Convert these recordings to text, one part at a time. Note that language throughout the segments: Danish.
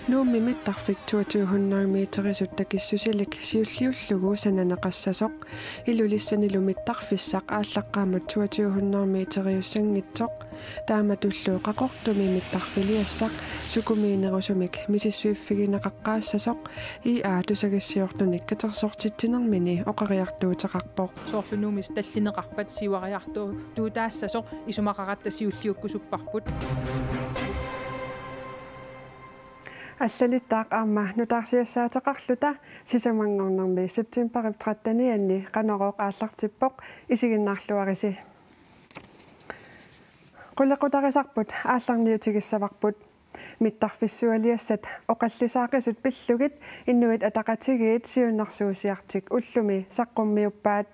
Nuummi mittarfik 2200 meterisut takissusilik siulliullugu sananaqassasoq ilulissanilu mittarfissaq ааllaqqaamut 2200 meteriussangitsoq taamatullu qaqortumi mittarfiliassaq sukumiinerusumik misissuiffiginaqaqqaassasoq ia tusagissiortunik katersortitsinermini oqariartuutaqarpoq soorlunuumis tallineqarpat siuariartuu tuutaassasоq isumaqaratta siulliukkusupparput Assalittaaq aamma nutaarsiassaateqarluta sisamangornermi septemberip 13 qanoroq aallartippoq isiginnaarluarisi qullequtarisarput aallarniutigissavарпут mittarfissualiassat oqallisaaqisut pillugit innuit ataqatigiit siunnarsuusiartik ullumi saqqummiuppaat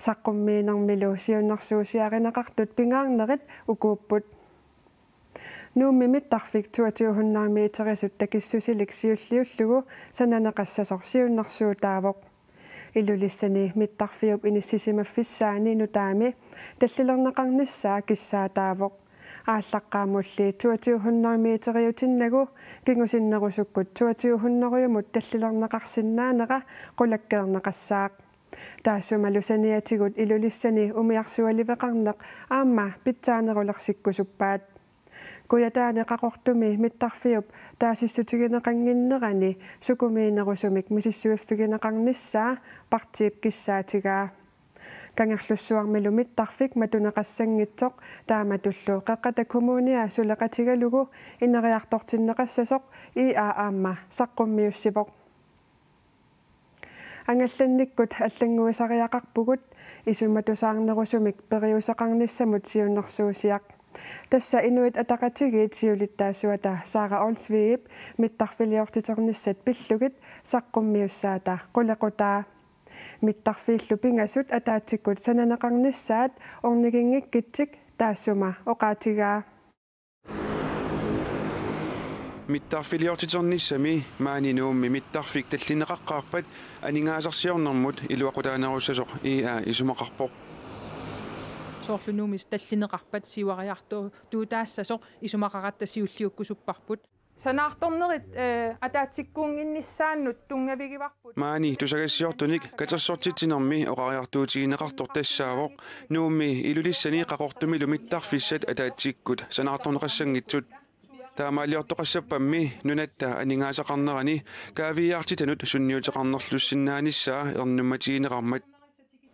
saqqummiinermilu siunnarsuusiarinaqartut pingaarnerit ukuupput Nuummi mittarfik 2200 meterisut takissusilik siulliullugu sananaqassasor siunnarsuutaavoq ilulissani mittarfiup inissisimafissaani nutaami tallilerneqarnissaa kissaataavoq ааllaqqaamulli 2200 meteriutinnagu kingusinnerusukkut 2200-riumut tallilerneqarsinnaaneqa qulakkeerneqassaaq taassumalusaniatigut ilulissani umiarsualiveqarneq aamma pitsaanerulersikkusuppaat kuyataane qaqortumi mittarfiup taasissutigineqanginnerani sukumiinerusumik misissuiffigineqarnissaa partiip kissaatigaa kangerlussuarmilu mittarfik matuneqassangitsoq taamatullu qaqqata kommunia suleqatigalugu ineriartortinneqassasoq ia aamma saqqummiussipoq angallannikkut аллангуисариақарпугут исуматусаарнерусумик периусеқарнissamут сиуннэрсуусиақ Tassa inuit ataqatigiit siulittaasuata Sara Olsviip mittarfiliortiternisat pillugit saqqummiussaata qulequtaa mittarfiillu pingasut ataatikkut sananeqarnissaat ornigingikkitsik taassuma oqaatigaa mittarfiliortiternissami maaninuummi mittarfik tallineqaqqaarpat aningaasarsiornermut iluaqutaanerussasuq ia isumaqarpoq soorlunuumis tallineqarpat siuariartuu tuutaassasоq isumaqaratta siulliukkusupparput sanaartornerit ataatikkuunginnissaannut tungavigivarput maani tusagassiortunik katersortitsinermi oqariartuutigineqartor tassaavoq nuummi ilulissani qaqortumilu mittarfissat ataatikkut sanaartorneqassangitsut taamaaliortoqassapammi nunatta aningaasaqarnerani kaaviaartitanut sunniuteqarnerlussinnaanissaa ernummatigineqarmat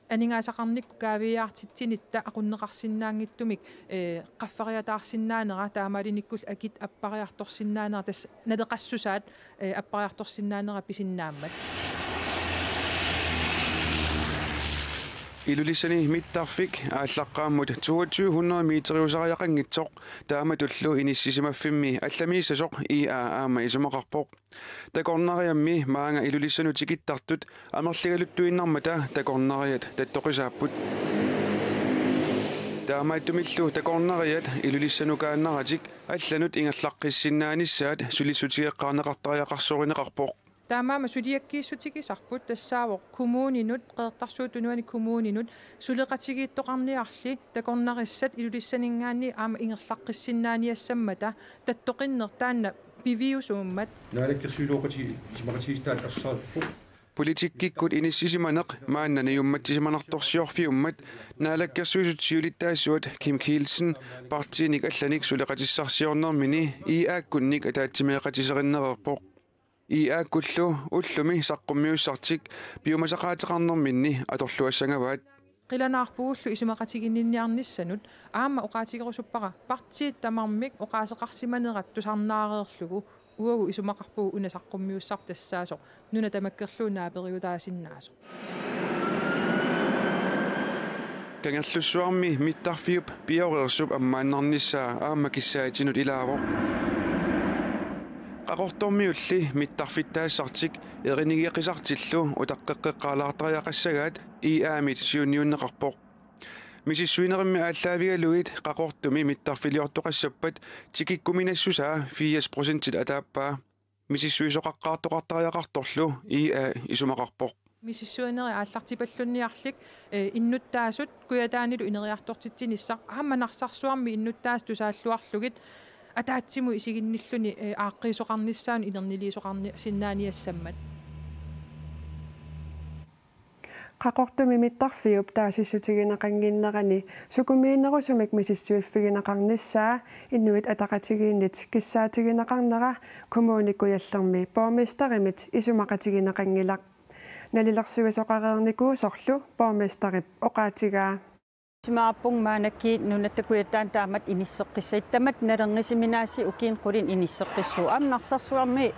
aningaasaqarnikku kaaviaartitsinitta aqunneqarsinnaangittumik qaffariataarsinnaanera taamaalinikkull akit appariartorsinnaanera tas nadeqassusaat appariartorsinnaanera pisinnaammat ilulissani mittarfik ааllaqqaammut 2200 meteriusariaqangitsoq taamatullu inissisimaffinmi allamiissasoq ia aama isumaqarpoq takornariammi maanga ilulissanu tikittartut amerligaluttuinnarmata takornariat tattoqisaapput taamaattumillu takornariat ilulissanukaannaratik allanut ingallaqqissinnaanissaat sulisutigeqqarneqartariaqarsorinneqarpoq taamaama suliakkiissutigisarput tassaawoq kommuninut qeertarsuutunuani kommuninut suleqatigiittoqarniarli takornarissat ilulissaningaanni aama ingerlaqqissinnaaniassammata tattoqinner taanna piviusuummat naalakkersuuluoqati ismaqatigistaat arsaarpu politikkikut inissisimaneq maannana-yummattisimanartorsiorfiummat naalakkersuisutsiulittaassuat Kim Kielsen partiinik allanik suleqatissarsiornermini iaakkunnik ataattimeeqatiserinnererpoq iaakkullu ullumi saqqummiussartik piumasaqaateqarnerminni atorluassangavaat qilanaarpugullu isumaqatiginninniarnissanut aama oqaatigerusuppara partiit tamarmik oqaaseqarsimanerat tusarnaareerlugu uagu isumaqarpugu unasaqqummiussartassaasoq nuna tamakkerluunaaperiutaasinnaasoq kangerlussuarmi mittarfiup piorersup ammaannarnissaa aama kissaatinut ilaavoq qaqortormiulli mittarfittaassartik erinigiaqisartillu utaqqeqqeqqaalaartariaqassagaat iaamit siunniunneqarpoq misissuinerimmi aalлааvigaluit qaqortumi mittarfiliortoqassappat tikikkuminassusaa 4% ataappaa misissuisoqaqqaartoqartariaqartorlu ia isumaqarpoq Mississuineri aallartipallunniarlik innuttaasut kuyataanilu ineriartortitsinissaq aammanarsaarsuarmi innuttaas tusaalluarlugit ataatsimu isiginnilluni aaqqiisoqarnissaun inernilisuqarni sinnaaniassammat qaqortumi mittarfiup taasissutigineqanginnerani sukumiinerusumik misissuiffigineqarnissaa innuit ataqatigiinnit kissaatigineqarnera kommunikuyallermi bormestarimit isumaqatigineqangilaq nalilersuisoqareernikuusorlu bormestarip oqaatigaa Simaapung maanakki nunattakuyattaan taamat inisseqqissaittamat nalerngisiminaasi ukiin qurin inisseqqissuu narsarsuarmi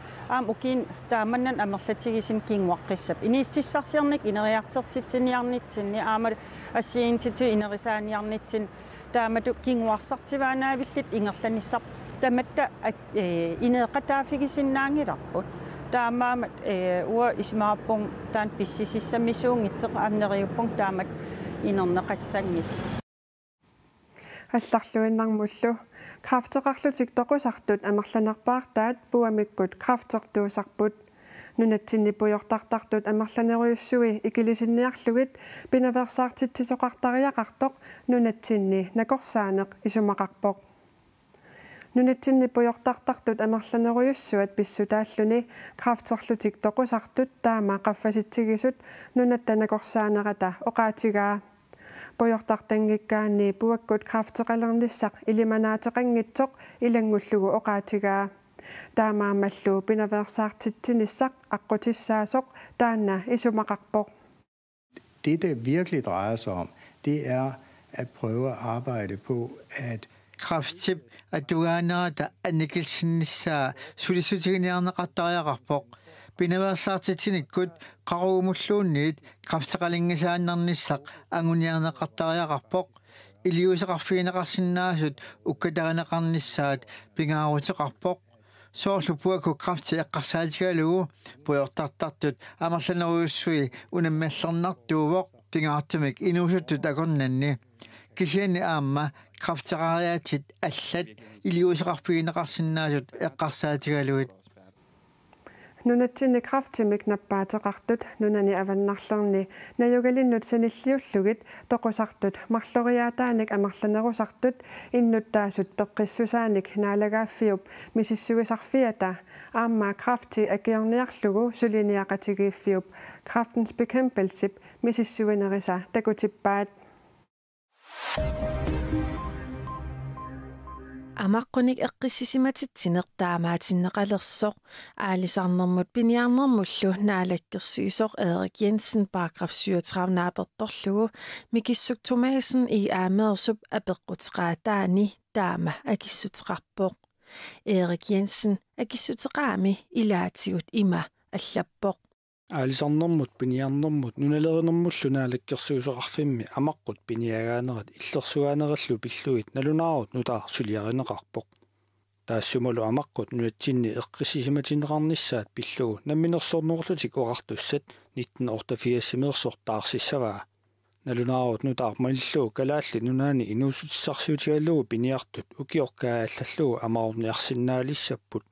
ukiin taamannan amerlatigisin kinguaqqissap inississarsiarnik ineriartertitsiniarnitsinni aamat assiintitu inerisaaniarnitsin taamatu kinguarsartivaanaavillit ingerlanissaq tamatta ineeqataafigisinnaangilarput taamaamat uwa ismaapung taan pissisissamisuungitseq aamneriuppung taamat inerneqassangit алларлуиннармуллу крафтеқарлутик тоқусартут амерланерпаартаат пуамиккут крафтерtuusarput нунатсинни пуйортартартут амерланеруйуссуи икилисинниарлугит пинаверсаартитсисоқартариақартоқ нунатсинни накорсаанеқ исумақарпоқ нунатсинни пуйортартартут амерланеруйуссуат писсутааллуни крафтерлутик тоқусартут таама қаффаситсигисут нунаттанакорсаанерата оqaatigaa пуйортартангиккаанни пуаккут крафтеқалерниссақ илиманаатеқангитсоқ илангуллугу оqaatigaa таамаамаллу пинаверсаартитсиниссақ аққутиссаасоқ таанна исумақарпоқ. Det det virkelig drejer sig om, det er at prøve at arbejde på at krafttip at du er der annikkelsinnissaa sulisutiginearneqartariaqarpoq pinaversaartitinikut qaruumulluunniit krafteqalingisaannarnissaq anguniarneqartariaqarpoq iliuseqarfiineqarsinnaasut ukkataraneqarnissaat pingaaruteqarpoq soorlupuaku krafti eqqarsaatigalugu puyortartartut amerlaneruussui unammallarnartuuvoq pingaartumik inuusuttut akornanni kisiani aamma krafteqariaatit allat iliuseqarfiineqarsinnaasut eqqarsaatigaluit нунатсинни крафтимик наппаатеқартут нунани аваннарлерни наюгалиннут саниллиуллугит тоқусартут марлориаатааник амерланерусартут иннуттаасут пеққиссусааник наалагааффиуп мисиссуисарфиата аамма крафти акиорниарлугу сулиниақатигииффиуп крафтens bekæmpelsip мисиссуинериса такутиппаат амаққуник эққиссисиматитсинертаамаатиннеқалерсоқ аалисарнэрмут пиниарнэрмуллу наалаккерсуисоқ Erik Jensen paragraf 37 нааперторлугу микиссук Thomasen и аамеерсуп апеққутеқаатаани таама акиссутеқарпоқ Erik Jensen акиссутеқаами илаатигут има аллаппоқ аалисарнэрмут пиниарнэрмут нуналеринэрмуллу наалаккерсуисоқарфимми амаққут пиниагаанерат иллерсугаанераллу пиллуит налунаарут нутаа сулиаринеқарпоқ таассумалу амаққут нуатсинни эққиссисиматинеқарниссаат пиллугу намминерсорнерлутик оqartussat 1988-мерсортаарсиссаваа налунаарут нутаа малиллуу калаалли нунаани инуусутиссарсиутигаллугу пиниартут укиоркааллаллугу амаарниарсиннаалиссаппут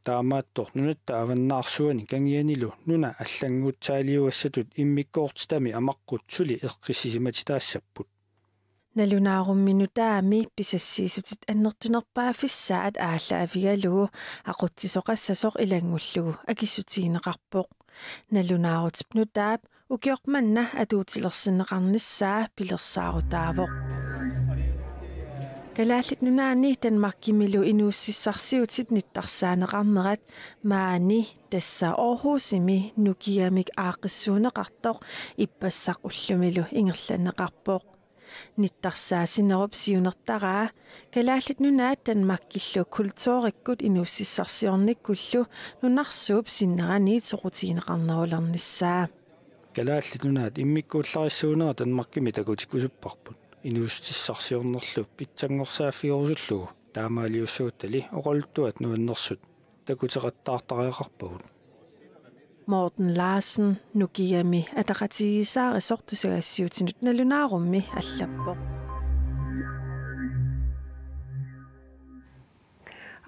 таамааттор нунатта аваннаарсуани кангианилу нуна аллангуутсаалиуассатут иммиккоортитами амаққут сули эққиссисиматитаассаппут налунаарумминутаами писассиисутит аннертунерпаафиссаат аалла авигалугу ақутсисоқассасоқ илангуллугу акиссутиинеқарпоқ налунаарутип нутаап укиорманна атуутилерсиннеқарниссаа пилерсаарутаавоқ калааллит нунаани Danmarkимилу инууссиссарсиутит ниттарсаанеқарнерат маани тасса Aarhusими нукиамик аақиссуунеқартоқ иппассақ уллумилу ингерланеқарпоқ ниттарсаасинеруп сиунертараа калааллит нунаат Danmarkкиллу культууриккут инууссиссарсиорниккуллу нунарсууп синнерани соқутиинеқарнерулерниссаа калааллит нунаат иммиккууллариссуунера Danmarkкими такутиккусуппарпут инуустиссарсиорнерлу питсангорсааффиорусуллугу таамаалиуссууттали оqoluttuat нуаннерсут такутеқаттаартариақарпагут Morten Larsen нукиами атақатигисаарисортусагассиутинут налунаарумми аллаппоқ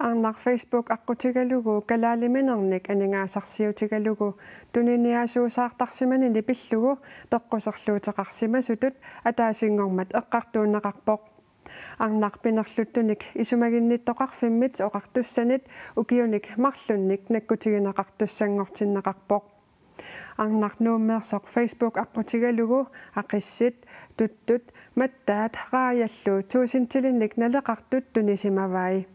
Arnar Facebook aqutigalugu kalaaliminernik aningaasarsiutigalugu tuniniasuusaartarsimanini pillugu peqqusarluuteqarsimasutut ataasingormat eqqartuunneqarpoq Arnarpinerluttunik isumaginnittoqarfimmit oqartussanit ukiunik marlunnik nakkutigineqartussangortinneqarpoq Arnarnuummeersoq Facebook aqutigalugu aqissit tuttut mattaat raajallu tuusintilinnik naleqartut tunisimavai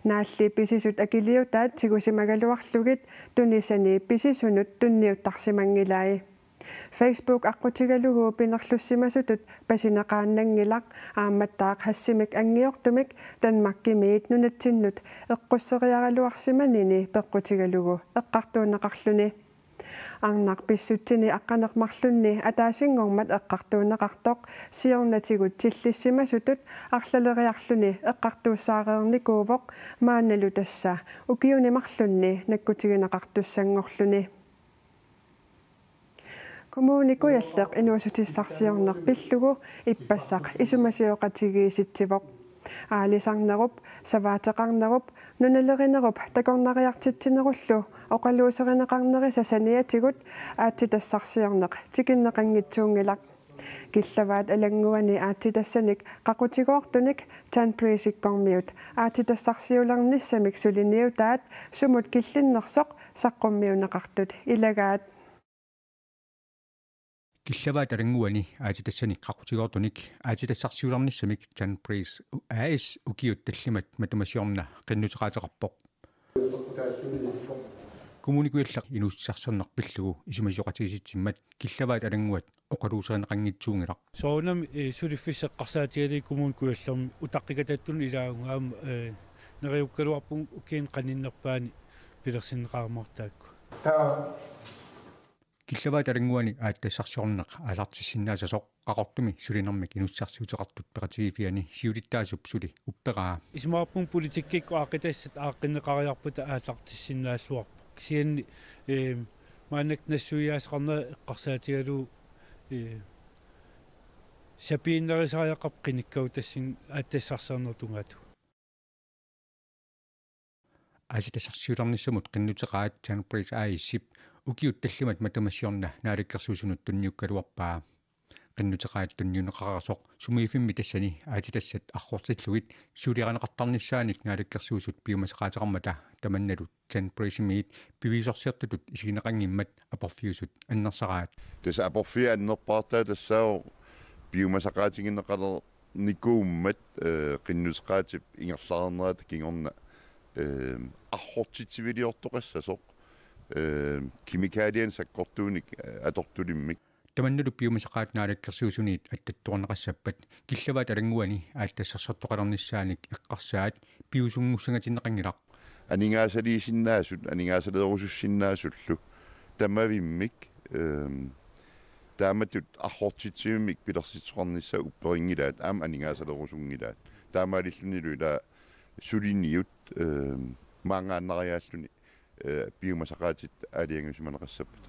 Naalli pisisut akiliutaat sigusimagaluarlugit tunisani pisisunut tunniuttarsimangilai Facebook aqutigalugu pinerlussimasutut pasineqaannangilaq aammattaaq hassimik angiortumik Danmarkimiit nunatinnut eqqusseriaraluarsimanini peqqutigalugu eqqartuunneqarluni Arnar pissuttini aqqanermarlunni ataasingormat eqqartuunneqartoq siornatigut tillissimasutut arlaleriarluni eqqartuussaareernikuuvoq maannalu tassa ukiunimarlunni nakkutigineqartussangorluni Kommunikuyalleq inuusutissarsiorneq pillugu ippassaq isumasioqatigiisittivoq aalisarnerup savaateqarnerup nunalerinerup takornariartittinerullu oqaluuserineqarnerisa saniatigut aattitassarsiorneq tikinneqanngitsuungilaq killavaat alanguani aattitassaniik qaqutigoortunik tanpriisikkormiut aattitassarsiularnissamik suliniutaat sumut killinnersoq saqqummiuneqartut ilagaat Killavaat alanguani aatitassani qaqutigoortunik aatitassarsiularnissamik tanpriis aas ukiut tallimat matumasiorna qinnuteqaateqarpoq kommunikuyallaq inuussarserneq pillugu isumasioqatigisitsimmat killavaat alanguat oqaluuserineqanngitsuungilaq soonam sulifisseqqarsaatigali kommunikuyallermi utaqqikatattun ilaagungaam neriukkaluarpun ukiin qaninnerpaani pilersinneqaarmartaakku Killavaat alanguani aattassarsiorneq alartissinnaassoq qaqortumi sulinermik inussarsiuteqartut peqatigifiani siulittaasup suli uppeqaa ismaarpun politikkikku aaqitassat aaqinneqariarputa aallartissinnaаллуарпу кисианни маанак нассуяасеқарна эққарсаатигалу сапииннерисариаққап қиниккау тассин ааттассарсаарнертунгаату ааситассарсиуларниссамут qinnuteqaat tanpriis aaissip ukiut tallimat matamasiorna naalikkersuusunut tunniukkaluarpaa qinnuteqaat tunniuneqararsoq sumiifimmi tassani aatitassat arqortillugit suuliaraneqartarnissaanik naalikkersuusut piumaseqaateqarmata tamannalut tanpriisimiit piviisorsiartutut isigineqangimmat aporfiusut annersaraat tasa aporfia annerpaartaa tassao piumaseqaatiginneqaler nikuummat qinnuteqaatip ingerlaarneraat kingorna архортитсивилиортоқассасоқ кимикалиан саккортууник атортулиммик таманналу пиумасақаат наалеккерсуусуниит аттатторнеқассаппат киллаваат алангуани ааттассарсортоқалерниссааник эққарсаат пиусунгуссангатиннеқангилақ анингаасалиисиннаасут анингаасалерусуссиннаасуллу тамавиммик тааматут архортитсивиммик пилерситсоқарнissaа упперингилаат аама анингаасалерусунгилаат таамаалиллунилуила сулинниут маангааннариааллуни пиумасақаатит аалиангусиманеқассаппут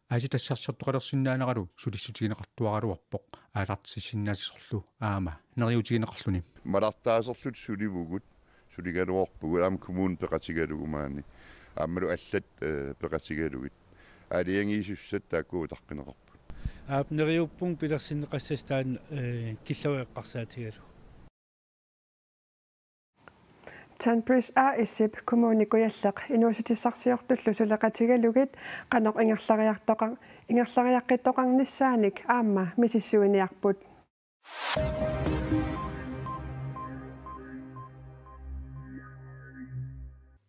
ааситассарсортоқалерсиннаанералу сулиссутигинеқартуараруарпоқ аалартиссиннаасисорлу аама нериутигинеқарлуни малартаасерлут суливугут сулигалуорпугу аама коммун пеқатигалугумаани аамалу аллат пеқатигалугит аалиангиисуссат тааккуу таққинеқарпут аап нериуппун пилерсиннеқассастаан киллавеққарсаатигалу Tanpris aaissip kommunikuyalleq inuusutissarsiortullu suleqatigalugit qanoq ingerlariaqqittoqarnissaanik aamma misissuiniarput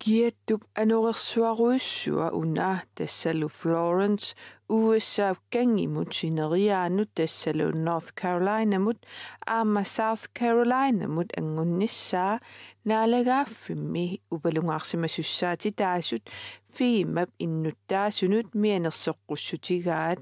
Giattup anorersuaruussua una tassalu Florence USA gangimut sineriaanut tassalu North Carolina mut aamma South Carolina mut angunnissaa naalagaaffimmi upalungaarsimasussaati taasut fiimap innuttaasunut mianersoqqussutigaat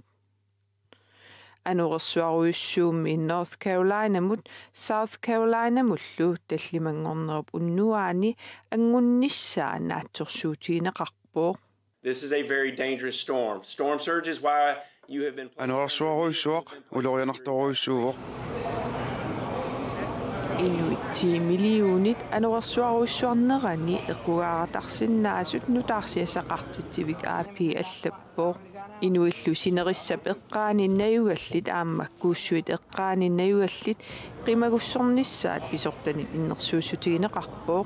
anorersuaruussuummi North Carolina mut South Carolina mullu tallimangornerup unnuaani angunnissaa naatsorsuutigineqarpoq This is a very dangerous storm. Storm surge is why you have been anorersuaruissuaq ulorianertoruissuuvoq Inuit 10 millionit anorsuarussuarnerani equaaratарсиннаасут нутаарсиасақартитсивик аапи аллаппоо Inuillu sinerissap eqqaaninayugallit aammak kuussuit eqqaaninayugallit qimagussornissaat pisortanit innersuussutigineqarpoo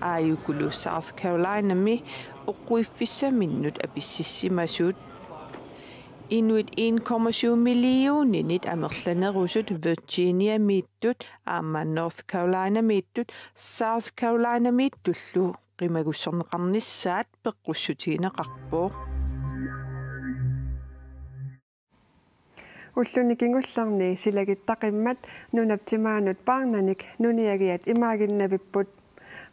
aayukulu South Carolina mi oqquiffissaminnut apississimassuut Inuit 1,7 millioninit amerlanerusut Virginia miittut aamma North Carolina miittut South Carolina miittullu qimagussorneqarnissaat peqqussutigineqarpoo уллуникингуллерни силагиттақиммат нунаптимаанут паарнаник нуниагиат имаагиннавиппут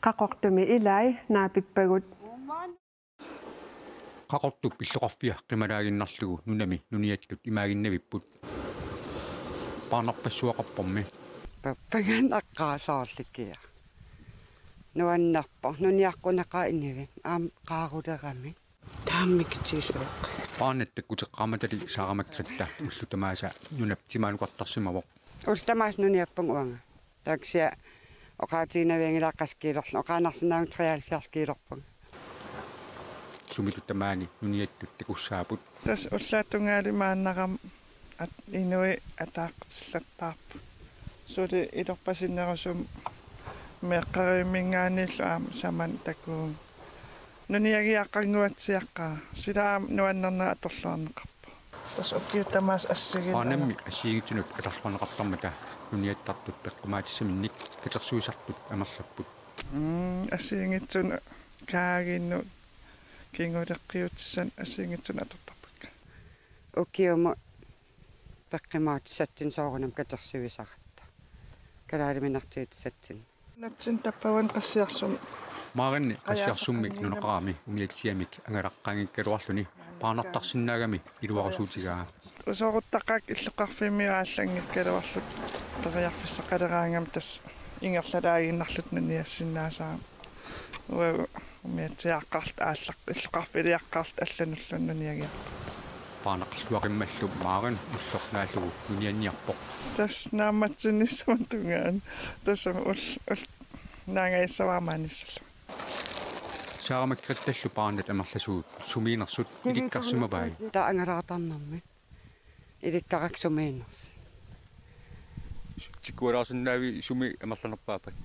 қақортуми илай наапиппагут qaqortup illoqarfia qimalaaginnarlugu nunami nuniatlut imaaginnavipпут paanarpassuaqarpormi pappagannaqqaasaarlikkia nuannarpo nuniarqunaqa innivin aam qaarulerami taammikitiisuaq paanattak uteqqaamatali saaramakkritta ullutamaasa nunaptimaanuqartarsimavoq ultamaas nuniappung uanga taaksia oqaatiinaviangilaqqaskiilorlu oqaanarsinnaangu 73 kiilorpung sumitutamaani nuniattut takussaaput tas ullaatungaalimaaannaqam at inui ataaqqitsillattaarpu suli ilorpasinnerusum meqqarimingaanillu aam saman takuum nuniagiaqqanguatsiaqqaa silaam nuannerna atorluarneqarpu tas ukkiutamaas assigil paanammi asiigitunut atarluarneqartarmata nuniattartut peqqumaatissaminnik katersuisartut amerlapput asiingitsun kaaginnu kinguteqqiutissan asiingitsun atortarpakka ukkiumu peqqimaatisatsin soorunam katersuisaqatta kalaaliminartiutissatsin natsin tappawan qassiarsum maaganni qassiarsummik nunaqaami umiatsiamik angalaqqaangikkaluarluni paanartarsinnaagami iluarasuutigaa usoruttaqaak illoqarfimiaallangikkaluarlut periarfissaqaleraangam tas ingerlalaaginnarlut nuniassinnaasаа uа umiatsiaqqarlt ааллақ illoqarfiliaqqarlt аллануллуннуниагиа paanaqarluaqimmallu maagan ullornaallugu nunianniarpoq tas naammatsinnissaman tungaan tassama ul naangaissavaamaanissalla saaramakrittallu paanat amerlasuut sumiinersut ilikkarsimavai taangalaatarnermi ilikkaraksumiiners tikkualaarsinnaavi sumi amerlanerpaapat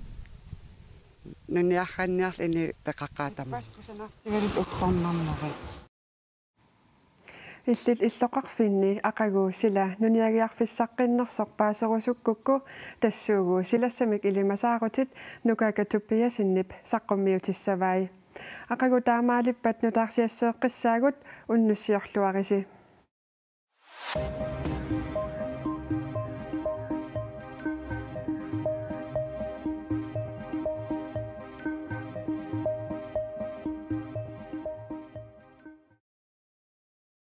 nuniarranniarl ini peqaqqaatama tigalit ukkornarneri иллил иллоқарфинни ақагуу сила нуниагиарфиссаққиннерсоқ паасерусуккукку тассуугу силассамик илимасаарутит нукаакатуппиасиннип саққуммиутиссавай ақагу таамаалиппат нутаарсиассеэққиссаагут уннуссиорлуариси